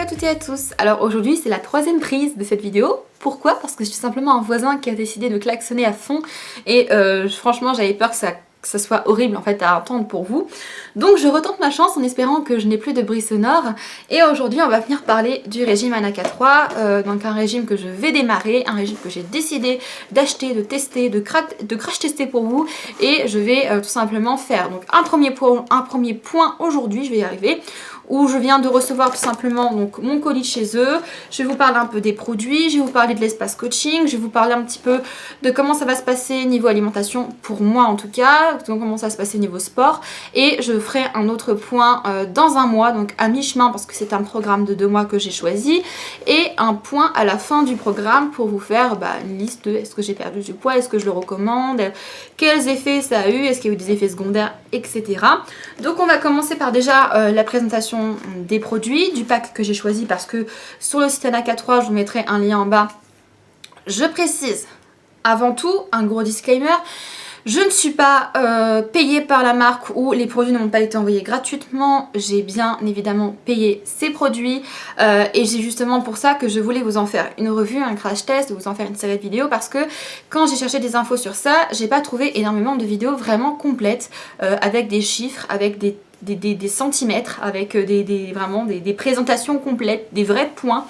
à toutes et à tous. Alors aujourd'hui c'est la troisième prise de cette vidéo. Pourquoi? Parce que je suis simplement un voisin qui a décidé de klaxonner à fond et franchement j'avais peur que ça soit horrible en fait à entendre pour vous. Donc je retente ma chance en espérant que je n'ai plus de bruit sonore. Et aujourd'hui on va venir parler du régime Anaka 3, donc un régime que je vais démarrer, un régime que j'ai décidé d'acheter, de tester, de crash tester pour vous. Et je vais tout simplement faire donc un premier point aujourd'hui, je vais y arriver, où je viens de recevoir tout simplement donc mon colis de chez eux. Je vais vous parler un peu des produits, je vais vous parler de l'espace coaching, je vais vous parler un petit peu de comment ça va se passer niveau alimentation, pour moi en tout cas, donc comment ça va se passer niveau sport, et je ferai un autre point dans un mois, donc à mi-chemin parce que c'est un programme de 2 mois que j'ai choisi, et un point à la fin du programme pour vous faire une liste de est-ce que j'ai perdu du poids, est-ce que je le recommande, quels effets ça a eu, est-ce qu'il y a eu des effets secondaires, etc. Donc on va commencer par déjà la présentation des produits, du pack que j'ai choisi, parce que sur le site Anaka 3, je vous mettrai un lien en bas. Je précise avant tout un gros disclaimer, je ne suis pas payée par la marque ou les produits n'ont pas été envoyés gratuitement. J'ai bien évidemment payé ces produits et j'ai justement pour ça que je voulais vous en faire une revue, un crash test, vous en faire une série de vidéos, parce que quand j'ai cherché des infos sur ça, j'ai pas trouvé énormément de vidéos vraiment complètes avec des chiffres, avec des centimètres, avec vraiment des présentations complètes, des vrais points.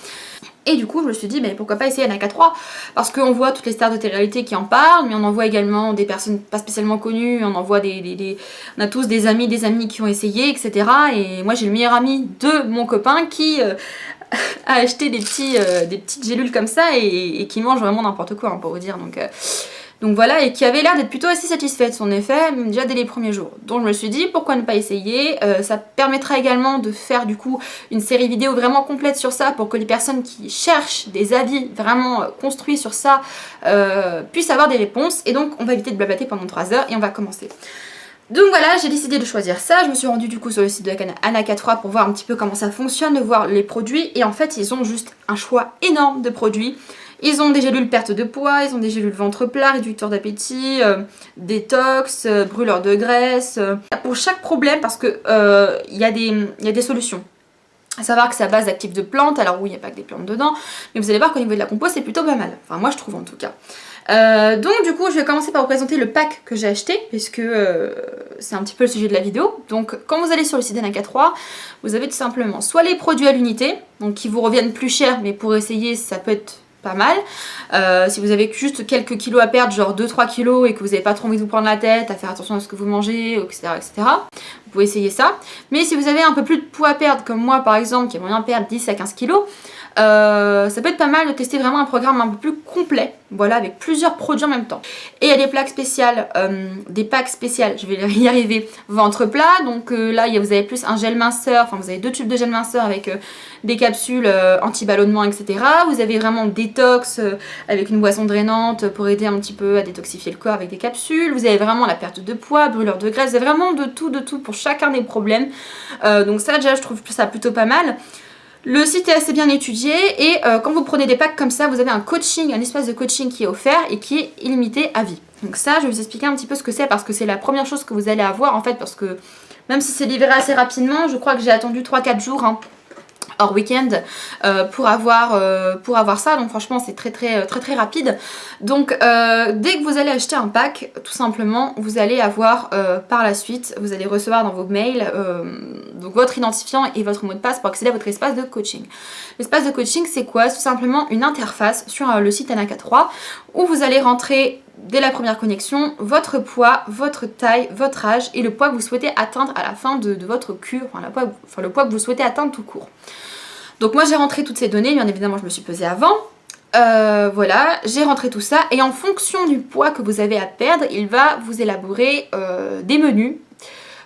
Et du coup je me suis dit mais pourquoi pas essayer Anaka 3, parce qu'on voit toutes les stars de télé-réalité qui en parlent, mais on en voit également des personnes pas spécialement connues, on en voit on a tous des amis qui ont essayé, etc. Et moi j'ai le meilleur ami de mon copain qui a acheté des petites gélules comme ça et qui mange vraiment n'importe quoi, hein, pour vous dire. Donc voilà, et qui avait l'air d'être plutôt assez satisfait de son effet, déjà dès les premiers jours. Donc je me suis dit, pourquoi ne pas essayer. Ça permettra également de faire du coup une série vidéo vraiment complète sur ça, pour que les personnes qui cherchent des avis vraiment construits sur ça puissent avoir des réponses. Et donc on va éviter de blablater pendant 3 heures et on va commencer. Donc voilà, j'ai décidé de choisir ça. Je me suis rendue du coup sur le site de Anaka 3 pour voir un petit peu comment ça fonctionne, de voir les produits. Et en fait, ils ont juste un choix énorme de produits. Ils ont des gélules perte de poids, ils ont des gélules ventre plat, réducteur d'appétit, détox, brûleur de graisse. Pour chaque problème, parce que il y a des solutions. À savoir que c'est à base d'actifs de plantes, alors oui, il n'y a pas que des plantes dedans, mais vous allez voir qu'au niveau de la compo, c'est plutôt pas mal. Enfin, moi je trouve en tout cas. Donc du coup, je vais commencer par vous présenter le pack que j'ai acheté, puisque c'est un petit peu le sujet de la vidéo. Donc quand vous allez sur le site d'Anaka 3, vous avez tout simplement soit les produits à l'unité, donc qui vous reviennent plus cher, mais pour essayer, ça peut être pas mal. Si vous avez juste quelques kilos à perdre, genre 2-3 kilos, et que vous n'avez pas trop envie de vous prendre la tête, à faire attention à ce que vous mangez, etc., vous pouvez essayer ça. Mais si vous avez un peu plus de poids à perdre, comme moi par exemple, qui aimerait bien perdre 10 à 15 kilos, ça peut être pas mal de tester vraiment un programme un peu plus complet, voilà, avec plusieurs produits en même temps. Et il y a des packs spéciales, je vais y arriver, ventre plat. Donc là vous avez plus un gel minceur, enfin vous avez 2 tubes de gel minceur avec des capsules anti-ballonnement, etc. Vous avez vraiment détox avec une boisson drainante pour aider un petit peu à détoxifier le corps avec des capsules. Vous avez vraiment la perte de poids, brûleur de graisse, vous avez vraiment de tout pour chacun des problèmes. Donc ça déjà je trouve ça plutôt pas mal. Le site est assez bien étudié et quand vous prenez des packs comme ça, vous avez un espace de coaching qui est offert et qui est illimité à vie. Donc ça, je vais vous expliquer un petit peu ce que c'est, parce que c'est la première chose que vous allez avoir en fait, parce que même si c'est livré assez rapidement, je crois que j'ai attendu 3-4 jours, hein, hors week-end, pour avoir ça. Donc franchement c'est très rapide. Donc dès que vous allez acheter un pack, tout simplement vous allez avoir par la suite, vous allez recevoir dans vos mails donc votre identifiant et votre mot de passe pour accéder à votre espace de coaching. L'espace de coaching, c'est quoi? C'est tout simplement une interface sur le site Anaka 3 où vous allez rentrer dès la première connexion votre poids, votre taille, votre âge et le poids que vous souhaitez atteindre à la fin de votre cure, le poids que vous souhaitez atteindre tout court. Donc moi j'ai rentré toutes ces données, bien évidemment je me suis pesée avant. Voilà, j'ai rentré tout ça et en fonction du poids que vous avez à perdre, il va vous élaborer des menus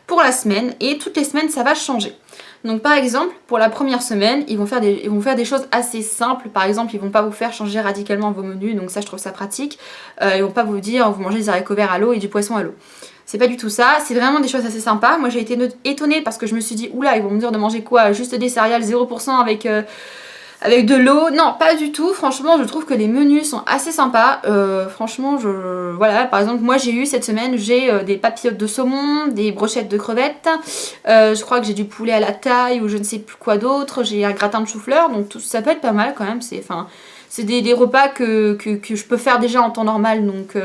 pour la semaine, et toutes les semaines ça va changer. Donc par exemple, pour la première semaine, ils vont faire des choses assez simples. Par exemple, ils vont pas vous faire changer radicalement vos menus, donc ça je trouve ça pratique. Ils vont pas vous dire vous mangez des haricots verts à l'eau et du poisson à l'eau. C'est pas du tout ça, c'est vraiment des choses assez sympas. Moi j'ai été étonnée parce que je me suis dit oula, ils vont me dire de manger quoi? Juste des céréales 0% Avec de l'eau, non pas du tout, franchement je trouve que les menus sont assez sympas, franchement voilà, par exemple moi j'ai eu cette semaine, j'ai des papillotes de saumon, des brochettes de crevettes, je crois que j'ai du poulet à la taille ou je ne sais plus quoi d'autre, j'ai un gratin de chou-fleur, donc tout ça peut être pas mal quand même, c'est des repas que je peux faire déjà en temps normal, donc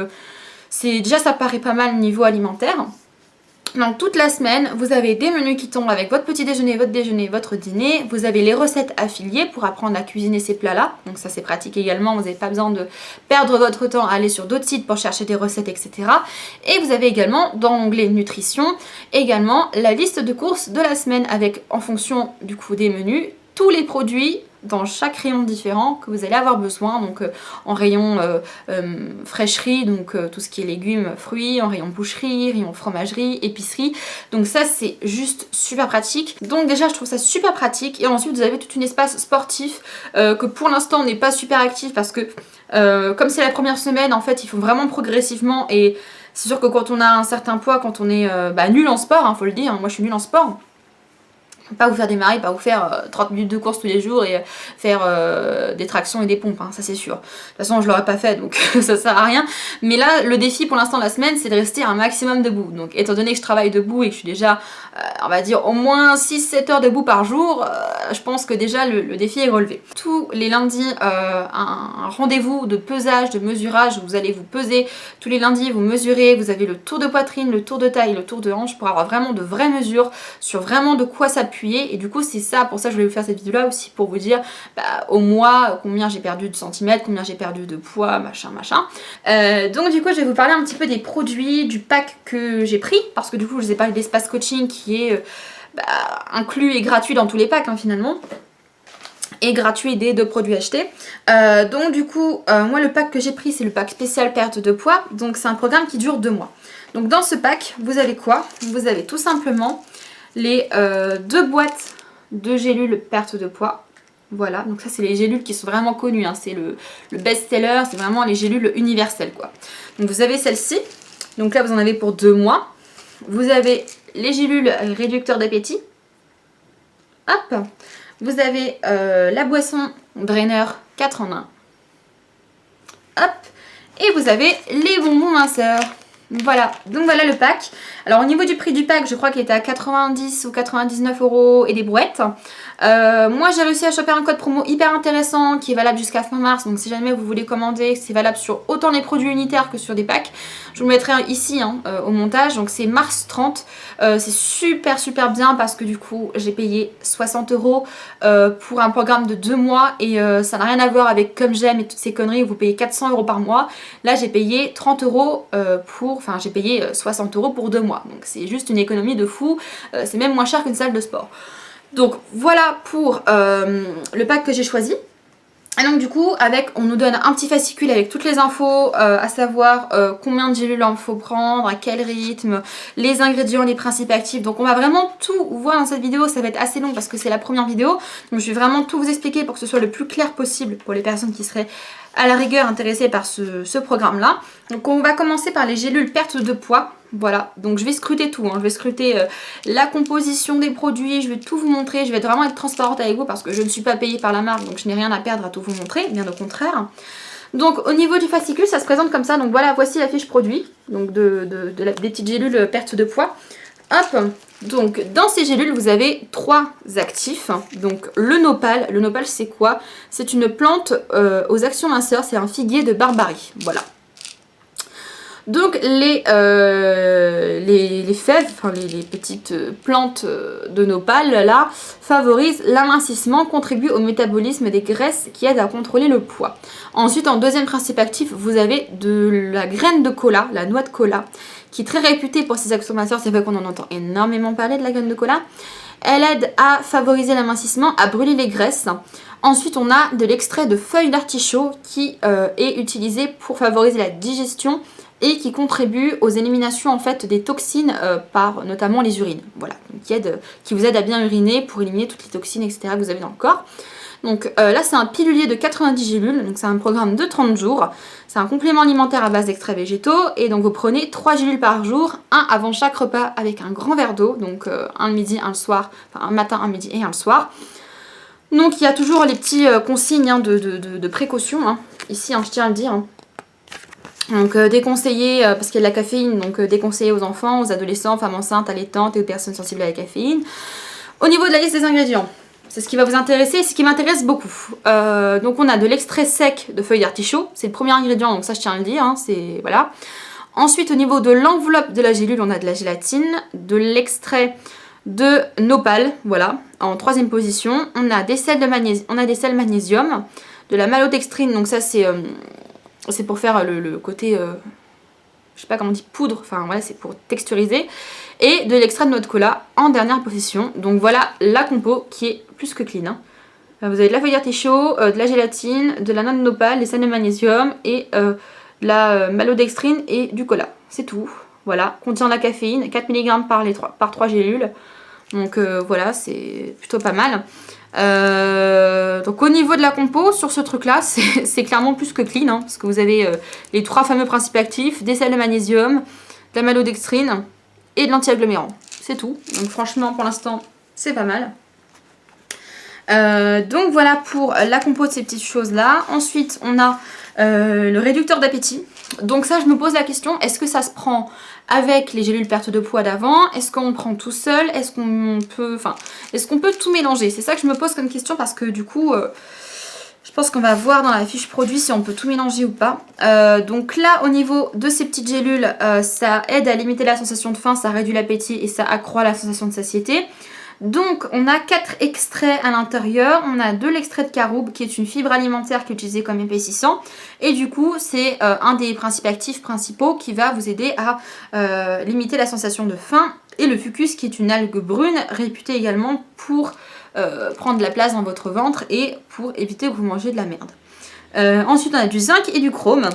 déjà ça paraît pas mal niveau alimentaire. Donc toute la semaine, vous avez des menus qui tombent avec votre petit déjeuner, votre dîner. Vous avez les recettes affiliées pour apprendre à cuisiner ces plats-là. Donc ça c'est pratique également, vous n'avez pas besoin de perdre votre temps à aller sur d'autres sites pour chercher des recettes, etc. Et vous avez également dans l'onglet nutrition, également la liste de courses de la semaine avec, en fonction du coup des menus, tous les produits dans chaque rayon différent que vous allez avoir besoin, donc en rayon fraîcherie, donc tout ce qui est légumes, fruits, en rayon boucherie, rayon fromagerie, épicerie, donc ça c'est juste super pratique. Donc déjà je trouve ça super pratique, et ensuite vous avez tout un espace sportif que pour l'instant n'est pas super actif parce que comme c'est la première semaine, en fait il faut vraiment progressivement, et c'est sûr que quand on a un certain poids, quand on est nul en sport, hein, faut le dire, moi je suis nulle en sport, pas vous faire démarrer, pas vous faire 30 minutes de course tous les jours et faire des tractions et des pompes, hein, ça c'est sûr. De toute façon je l'aurais pas fait donc ça sert à rien. Mais là le défi pour l'instant de la semaine c'est de rester un maximum debout. Donc étant donné que je travaille debout et que je suis déjà on va dire au moins 6-7 heures debout par jour, je pense que déjà le défi est relevé. Tous les lundis un rendez-vous de pesage, de mesurage, où vous allez vous peser. Tous les lundis vous mesurez, vous avez le tour de poitrine, le tour de taille, le tour de hanche pour avoir vraiment de vraies mesures sur vraiment de quoi s'appuyer. Et du coup c'est ça, pour ça je voulais vous faire cette vidéo là aussi, pour vous dire au mois combien j'ai perdu de centimètres, combien j'ai perdu de poids, machin. Donc du coup je vais vous parler un petit peu des produits, du pack que j'ai pris, parce que du coup je vous ai parlé d'Espace Coaching qui est inclus et gratuit dans tous les packs hein, finalement, et gratuit des 2 produits achetés. Donc du coup moi le pack que j'ai pris c'est le pack spécial perte de poids, donc c'est un programme qui dure 2 mois. Donc dans ce pack vous avez quoi? Vous avez tout simplement les 2 boîtes de gélules perte de poids. Voilà, donc ça c'est les gélules qui sont vraiment connues, hein. C'est le best-seller, c'est vraiment les gélules universelles quoi. Donc vous avez celle-ci, donc là vous en avez pour 2 mois. Vous avez les gélules réducteurs d'appétit. Hop, vous avez la boisson drainer 4 en 1. Hop, et vous avez les bonbons minceurs. Voilà, donc voilà le pack. Alors au niveau du prix du pack, je crois qu'il était à 90 ou 99 € et des brouettes. Moi j'ai réussi à choper un code promo hyper intéressant qui est valable jusqu'à fin mars. Donc si jamais vous voulez commander, c'est valable sur autant les produits unitaires que sur des packs. Je vous le mettrai ici hein, au montage. Donc c'est mars 30. C'est super bien parce que du coup j'ai payé 60 € pour un programme de 2 mois. Et ça n'a rien à voir avec Comme J'aime et toutes ces conneries où vous payez 400 € par mois. Là j'ai payé 30 € enfin j'ai payé 60 € pour 2 mois, donc c'est juste une économie de fou, c'est même moins cher qu'une salle de sport. Donc voilà pour le pack que j'ai choisi. Et donc du coup on nous donne un petit fascicule avec toutes les infos, à savoir combien de gélules il faut prendre, à quel rythme, les ingrédients, les principes actifs. Donc on va vraiment tout voir dans cette vidéo, ça va être assez long parce que c'est la première vidéo. Donc je vais vraiment tout vous expliquer pour que ce soit le plus clair possible pour les personnes qui seraient à la rigueur intéressées par ce programme là. Donc on va commencer par les gélules perte de poids. Voilà, donc je vais scruter tout, hein. Je vais scruter la composition des produits, je vais tout vous montrer, je vais vraiment être transparente avec vous parce que je ne suis pas payée par la marque, donc je n'ai rien à perdre à tout vous montrer, bien au contraire. Donc au niveau du fascicule, ça se présente comme ça, donc voilà, voici la fiche produit, donc des petites gélules perte de poids. Hop, donc dans ces gélules, vous avez 3 actifs, donc le nopal c'est quoi? C'est une plante aux actions minceurs, c'est un figuier de Barbarie, voilà. Donc les fèves, enfin les petites plantes de nopal là, favorisent l'amincissement, contribuent au métabolisme des graisses qui aident à contrôler le poids. Ensuite en deuxième principe actif, vous avez de la graine de cola, la noix de cola, qui est très réputée pour ses actions minceurs, c'est vrai qu'on en entend énormément parler de la graine de cola. Elle aide à favoriser l'amincissement, à brûler les graisses. Ensuite, on a de l'extrait de feuilles d'artichaut qui est utilisé pour favoriser la digestion et qui contribue aux éliminations en fait des toxines par notamment les urines. Voilà, donc qui vous aide à bien uriner pour éliminer toutes les toxines, etc. que vous avez dans le corps. Donc là c'est un pilulier de 90 gélules, donc c'est un programme de 30 jours. C'est un complément alimentaire à base d'extraits végétaux et donc vous prenez 3 gélules par jour, un avant chaque repas avec un grand verre d'eau, donc un le midi, un le soir, enfin un matin, un midi et un le soir. Donc il y a toujours les petits consignes hein, de précaution, hein. Ici hein, je tiens à le dire. Hein. Donc déconseillé, parce qu'il y a de la caféine, donc déconseillé aux enfants, aux adolescents, femmes enceintes, allaitantes et aux personnes sensibles à la caféine. Au niveau de la liste des ingrédients, c'est ce qui va vous intéresser et ce qui m'intéresse beaucoup. Donc on a de l'extrait sec de feuilles d'artichaut, c'est le premier ingrédient, donc ça je tiens à le dire, hein, c'est voilà. Ensuite au niveau de l'enveloppe de la gélule, on a de la gélatine, de l'extrait de nopal, voilà, en troisième position. On a des sels de magnésium, de la maltodextrine, donc ça c'est pour faire le côté, je sais pas comment on dit, poudre, enfin voilà, c'est pour texturiser. Et de l'extrait de noix de cola en dernière position. Donc voilà la compo qui est plus que clean. Hein. Vous avez de la feuille d'artichaut, de la gélatine, de la noix de nopal, des sels de magnésium et de la maltodextrine et du cola. C'est tout. Voilà, contient la caféine, 4 mg par 3 gélules. Donc voilà, c'est plutôt pas mal. Donc au niveau de la compo, sur ce truc là, c'est clairement plus que clean, hein, parce que vous avez les 3 fameux principes actifs, des sels de magnésium, de la maltodextrine et de l'anti-agglomérant. C'est tout. Donc franchement, pour l'instant, c'est pas mal. Donc voilà pour la compo de ces petites choses là. Ensuite, on a le réducteur d'appétit. Donc ça, je me pose la question, est-ce que ça se prend avec les gélules perte de poids d'avant? Est-ce qu'on prend tout seul? Est-ce qu'on peut tout mélanger? C'est ça que je me pose comme question parce que du coup, je pense qu'on va voir dans la fiche produit si on peut tout mélanger ou pas. Donc là, au niveau de ces petites gélules, ça aide à limiter la sensation de faim, ça réduit l'appétit et ça accroît la sensation de satiété. Donc on a 4 extraits à l'intérieur, on a de l'extrait de caroube qui est une fibre alimentaire qui est utilisée comme épaississant et du coup c'est un des principes actifs principaux qui va vous aider à limiter la sensation de faim, et le fucus qui est une algue brune réputée également pour prendre de la place dans votre ventre et pour éviter que vous mangez de la merde. Ensuite on a du zinc et du chrome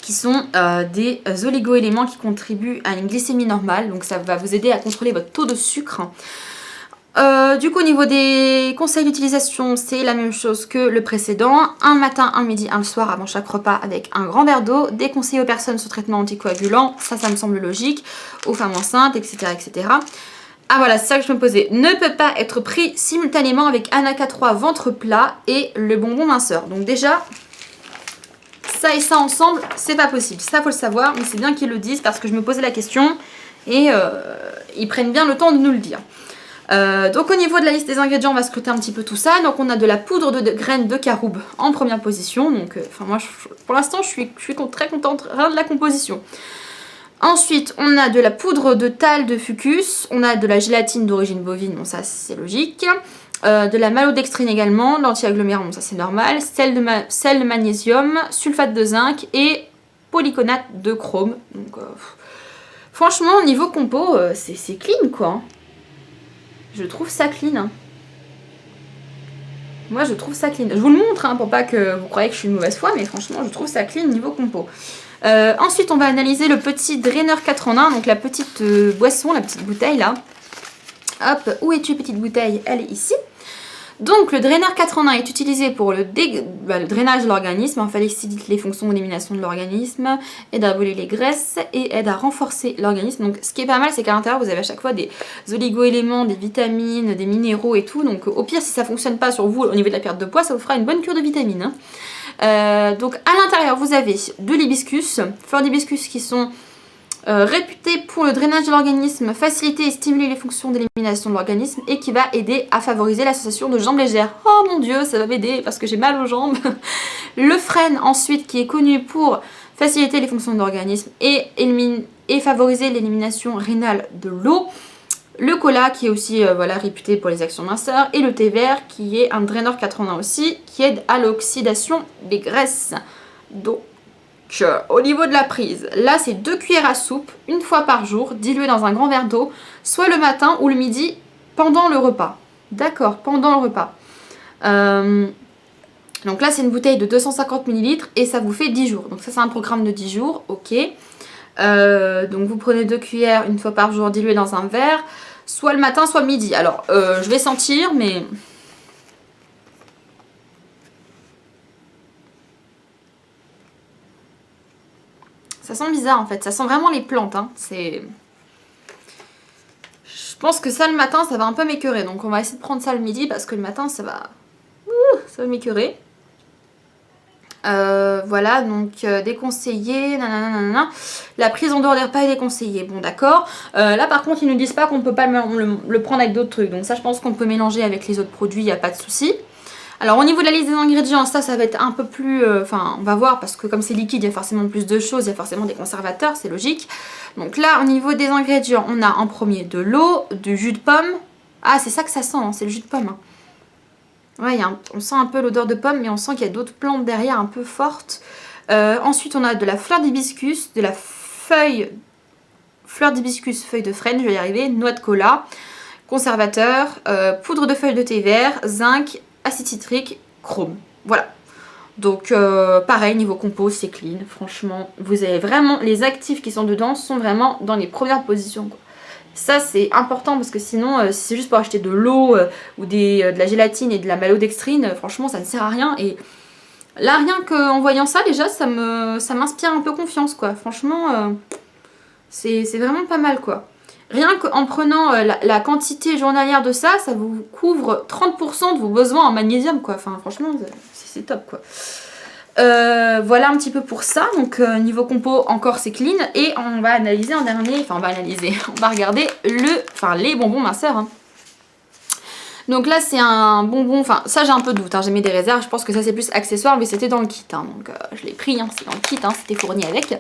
qui sont des oligo-éléments qui contribuent à une glycémie normale, donc ça va vous aider à contrôler votre taux de sucre. Du coup au niveau des conseils d'utilisation, c'est la même chose que le précédent, un matin, un midi, un le soir avant chaque repas avec un grand verre d'eau, déconseillé aux personnes sous traitement anticoagulant, ça me semble logique, aux femmes enceintes, etc. etc. Ah voilà, c'est ça que je me posais, ne peut pas être pris simultanément avec Anaca 3 ventre plat et le bonbon minceur. Donc déjà, ça et ça ensemble, c'est pas possible. Ça, faut le savoir, mais c'est bien qu'ils le disent parce que je me posais la question et ils prennent bien le temps de nous le dire. Donc au niveau de la liste des ingrédients, on va scruter un petit peu tout ça. Donc on a de la poudre de graines de caroube en première position. Donc moi, pour l'instant, je suis très contente de la composition. Ensuite, on a de la poudre de thalle de fucus. On a de la gélatine d'origine bovine, bon ça c'est logique. De la maltodextrine également, de l'anti-agglomérant, bon, ça c'est normal, sel de magnésium, sulfate de zinc et polyconate de chrome. Donc, franchement, niveau compo, c'est clean quoi. Je trouve ça clean. Hein. Moi je trouve ça clean. Je vous le montre hein, pour pas que vous croyez que je suis une mauvaise foi, mais franchement je trouve ça clean niveau compo. Ensuite on va analyser le petit draineur 4 en 1, donc la petite boisson, la petite bouteille là. Hop, où es-tu petite bouteille? Elle est ici. Donc le draineur 4 en 1 est utilisé pour le drainage de l'organisme, facilite les fonctions d'élimination de l'organisme, aide à voler les graisses et aide à renforcer l'organisme. Donc ce qui est pas mal, c'est qu'à l'intérieur vous avez à chaque fois des oligo-éléments, des vitamines, des minéraux et tout. Donc au pire si ça fonctionne pas sur vous au niveau de la perte de poids, ça vous fera une bonne cure de vitamines. Donc à l'intérieur vous avez de l'hibiscus, fleurs d'hibiscus qui sont réputé pour le drainage de l'organisme, faciliter et stimuler les fonctions d'élimination de l'organisme et qui va aider à favoriser la sensation de jambes légères. Oh mon dieu, ça va m'aider parce que j'ai mal aux jambes. Le frêne ensuite qui est connu pour faciliter les fonctions de l'organisme et favoriser l'élimination rénale de l'eau. Le cola qui est aussi réputé pour les actions minceurs et le thé vert qui est un draineur 80 aussi qui aide à l'oxydation des graisses. Donc au niveau de la prise, là c'est 2 cuillères à soupe, une fois par jour, diluées dans un grand verre d'eau, soit le matin ou le midi pendant le repas. D'accord, pendant le repas. Donc là c'est une bouteille de 250 ml et ça vous fait 10 jours. Donc ça c'est un programme de 10 jours, ok. Donc vous prenez 2 cuillères une fois par jour diluées dans un verre, soit le matin soit le midi. Alors je vais sentir mais... Ça sent bizarre en fait, ça sent vraiment les plantes. Hein. C'est... pense que ça le matin ça va un peu m'écœurer, donc on va essayer de prendre ça le midi parce que le matin ça va m'écœurer. Voilà, donc déconseillé, nanana. La prise en dehors des repas est déconseillée, bon d'accord. Là par contre ils nous disent pas qu'on peut pas le prendre avec d'autres trucs, donc ça je pense qu'on peut mélanger avec les autres produits, il n'y a pas de souci. Alors au niveau de la liste des ingrédients, ça va être un peu plus... Enfin, on va voir, parce que comme c'est liquide, il y a forcément plus de choses, il y a forcément des conservateurs, c'est logique. Donc là, au niveau des ingrédients, on a en premier de l'eau, du jus de pomme. Ah, c'est ça que ça sent, hein, c'est le jus de pomme. Hein. Ouais, on sent un peu l'odeur de pomme, mais on sent qu'il y a d'autres plantes derrière un peu fortes. Ensuite, on a de la fleur d'hibiscus, de la fleur d'hibiscus, feuille de frêne, je vais y arriver, noix de cola, conservateur, poudre de feuilles de thé vert, zinc, acide citrique, chrome. Voilà. Donc pareil, niveau compo, c'est clean. Franchement, vous avez vraiment... Les actifs qui sont dedans sont vraiment dans les premières positions, quoi. Ça, c'est important parce que sinon, si c'est juste pour acheter de l'eau ou de la gélatine et de la maltodextrine, franchement, ça ne sert à rien. Et là, rien qu'en voyant ça, déjà, ça m'inspire un peu confiance, quoi. Franchement, c'est vraiment pas mal, quoi. Rien qu'en prenant la quantité journalière de ça, ça vous couvre 30% de vos besoins en magnésium, quoi. Enfin, franchement, c'est top, quoi. Voilà un petit peu pour ça. Donc, niveau compo, encore c'est clean. Et on va analyser en dernier, enfin, on va regarder les bonbons minceurs. Hein. Donc là, c'est un bonbon, enfin, ça j'ai un peu de doute, hein, j'ai mis des réserves. Je pense que ça c'est plus accessoire, mais c'était dans le kit. Hein, donc, je l'ai pris, hein, c'est dans le kit, hein, c'était fourni avec.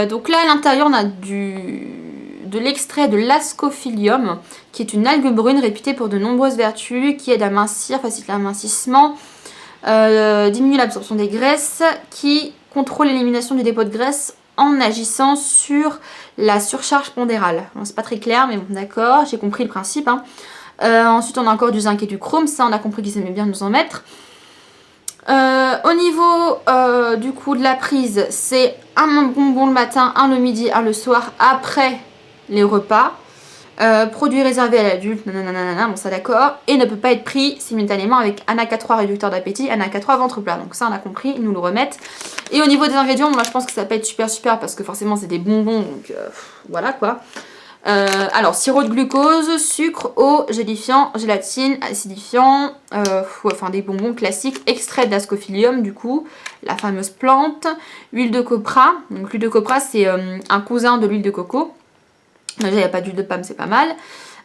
Donc là, à l'intérieur, on a de l'extrait de l'ascophilium, qui est une algue brune réputée pour de nombreuses vertus, qui aide à mincir, facilite l'amincissement, diminue l'absorption des graisses, qui contrôle l'élimination du dépôt de graisse en agissant sur la surcharge pondérale. Bon, c'est pas très clair, mais bon, d'accord, j'ai compris le principe. Hein. Ensuite, on a encore du zinc et du chrome, ça on a compris qu'ils aimaient bien nous en mettre. Au niveau du coup de la prise, c'est un bonbon le matin, un le midi, un le soir, après les repas. Produit réservé à l'adulte, nanana, bon ça d'accord. Et ne peut pas être pris simultanément avec Anaca3 réducteur d'appétit, Anaca3 ventre plat. Donc ça on a compris, ils nous le remettent. Et au niveau des ingrédients, moi je pense que ça peut être super parce que forcément c'est des bonbons, donc voilà quoi. Alors sirop de glucose, sucre, eau, gélifiant, gélatine, acidifiant, enfin des bonbons classiques, extrait d'ascophilium du coup, la fameuse plante, huile de copra. Donc l'huile de copra c'est un cousin de l'huile de coco. Déjà il n'y a pas d'huile de palme, c'est pas mal.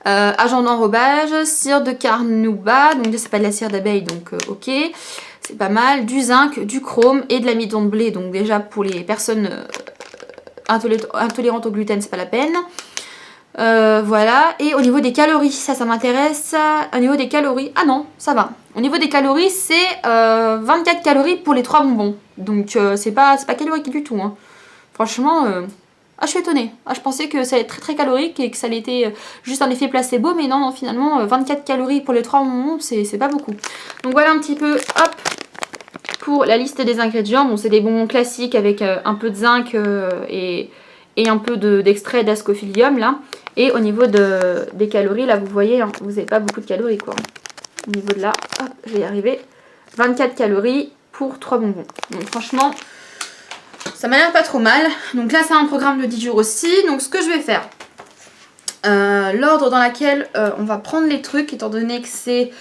Agent d'enrobage, cire de carnauba, donc c'est pas de la cire d'abeille, donc ok, c'est pas mal. Du zinc, du chrome et de l'amidon de blé, donc déjà pour les personnes intolérantes au gluten, c'est pas la peine. Voilà, et au niveau des calories, ça m'intéresse. Au niveau des calories, ah non, ça va. Au niveau des calories, c'est 24 calories pour les 3 bonbons. Donc c'est pas calorique du tout. Hein. Franchement, je suis étonnée. Je pensais que ça allait être très calorique et que ça allait être juste un effet placebo, mais non, finalement, 24 calories pour les 3 bonbons, c'est pas beaucoup. Donc voilà un petit peu, hop, pour la liste des ingrédients. Bon, c'est des bonbons classiques avec un peu de zinc et un peu d'extrait d'ascophilium là. Et au niveau des calories, là vous voyez, hein, vous n'avez pas beaucoup de calories quoi. Au niveau de là, hop, je vais y arriver. 24 calories pour 3 bonbons. Donc franchement, ça m'a l'air pas trop mal. Donc là c'est un programme de 10 jours aussi. Donc ce que je vais faire, l'ordre dans lequel on va prendre les trucs, étant donné que c'est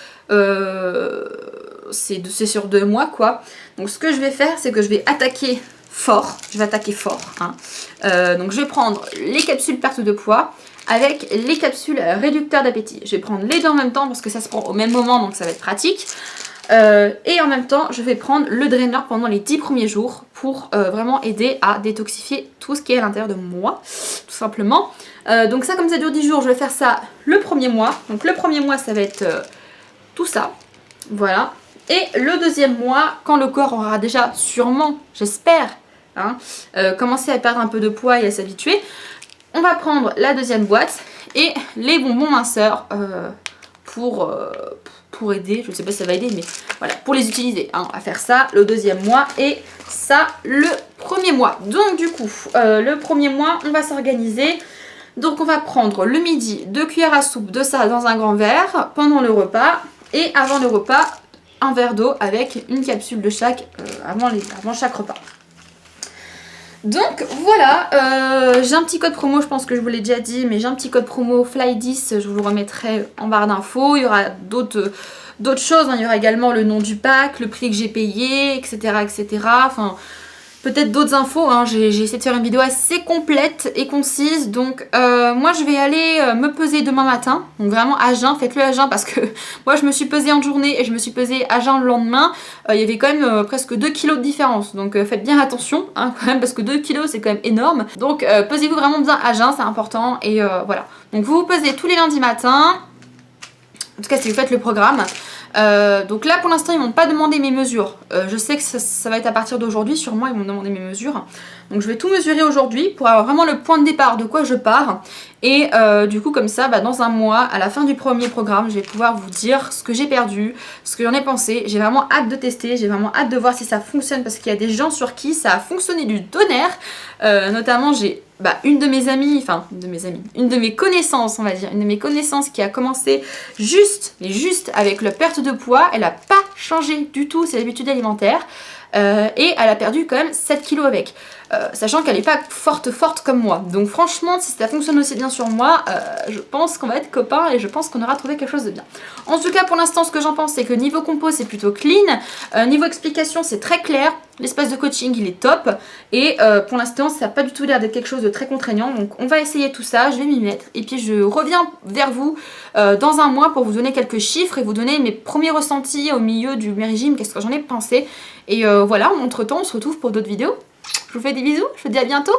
sur 2 mois quoi. Donc ce que je vais faire, c'est que je vais attaquer fort. Hein. Donc je vais prendre les capsules perte de poids avec les capsules réducteurs d'appétit. Je vais prendre les deux en même temps parce que ça se prend au même moment, donc ça va être pratique. Et en même temps, je vais prendre le drainer pendant les 10 premiers jours pour vraiment aider à détoxifier tout ce qui est à l'intérieur de moi, tout simplement. Donc ça, comme ça dure 10 jours, je vais faire ça le premier mois. Donc le premier mois, ça va être tout ça. Voilà. Et le deuxième mois, quand le corps aura déjà sûrement, j'espère, hein, commencé à perdre un peu de poids et à s'habituer, on va prendre la deuxième boîte et les bonbons minceurs pour aider, je ne sais pas si ça va aider, mais voilà, pour les utiliser, hein, à faire ça le deuxième mois et ça le premier mois. Donc du coup, le premier mois, on va s'organiser. Donc on va prendre le midi 2 cuillères à soupe de ça dans un grand verre pendant le repas et avant le repas, un verre d'eau avec une capsule de chaque avant chaque repas. Donc voilà, j'ai un petit code promo, je pense que je vous l'ai déjà dit, mais j'ai un petit code promo Fly10, je vous le remettrai en barre d'infos. Il y aura d'autres choses, hein. Il y aura également le nom du pack, le prix que j'ai payé, etc. etc. Enfin, peut-être d'autres infos, hein. J'ai essayé de faire une vidéo assez complète et concise, donc moi je vais aller me peser demain matin, donc vraiment à jeun, faites-le à jeun parce que moi je me suis pesée en journée et je me suis pesée à jeun le lendemain, il y avait quand même presque 2 kilos de différence, donc faites bien attention, hein, quand même, parce que 2 kilos c'est quand même énorme, donc pesez-vous vraiment bien à jeun, c'est important, et voilà. Donc vous vous pesez tous les lundis matins, en tout cas si vous faites le programme. Donc là pour l'instant ils m'ont pas demandé mes mesures, je sais que ça va être à partir d'aujourd'hui, sûrement ils m'ont demandé mes mesures, donc je vais tout mesurer aujourd'hui pour avoir vraiment le point de départ de quoi je pars, et du coup comme ça dans un mois, à la fin du premier programme, je vais pouvoir vous dire ce que j'ai perdu, ce que j'en ai pensé. J'ai vraiment hâte de tester, j'ai vraiment hâte de voir si ça fonctionne, parce qu'il y a des gens sur qui ça a fonctionné du tonnerre, notamment j'ai une de mes connaissances, on va dire, une de mes connaissances qui a commencé juste avec la perte de poids. Elle n'a pas changé du tout ses habitudes alimentaires et elle a perdu quand même 7 kilos avec. Sachant qu'elle n'est pas forte comme moi. Donc franchement, si ça fonctionne aussi bien sur moi, je pense qu'on va être copains et je pense qu'on aura trouvé quelque chose de bien. En tout cas, pour l'instant, ce que j'en pense, c'est que niveau compo, c'est plutôt clean. Niveau explication, c'est très clair. L'espace de coaching, il est top. Et pour l'instant, ça n'a pas du tout l'air d'être quelque chose de très contraignant. Donc on va essayer tout ça, je vais m'y mettre. Et puis je reviens vers vous dans un mois pour vous donner quelques chiffres et vous donner mes premiers ressentis au milieu du régime, qu'est-ce que j'en ai pensé. Et voilà, entre temps, on se retrouve pour d'autres vidéos. Je vous fais des bisous, je vous dis à bientôt.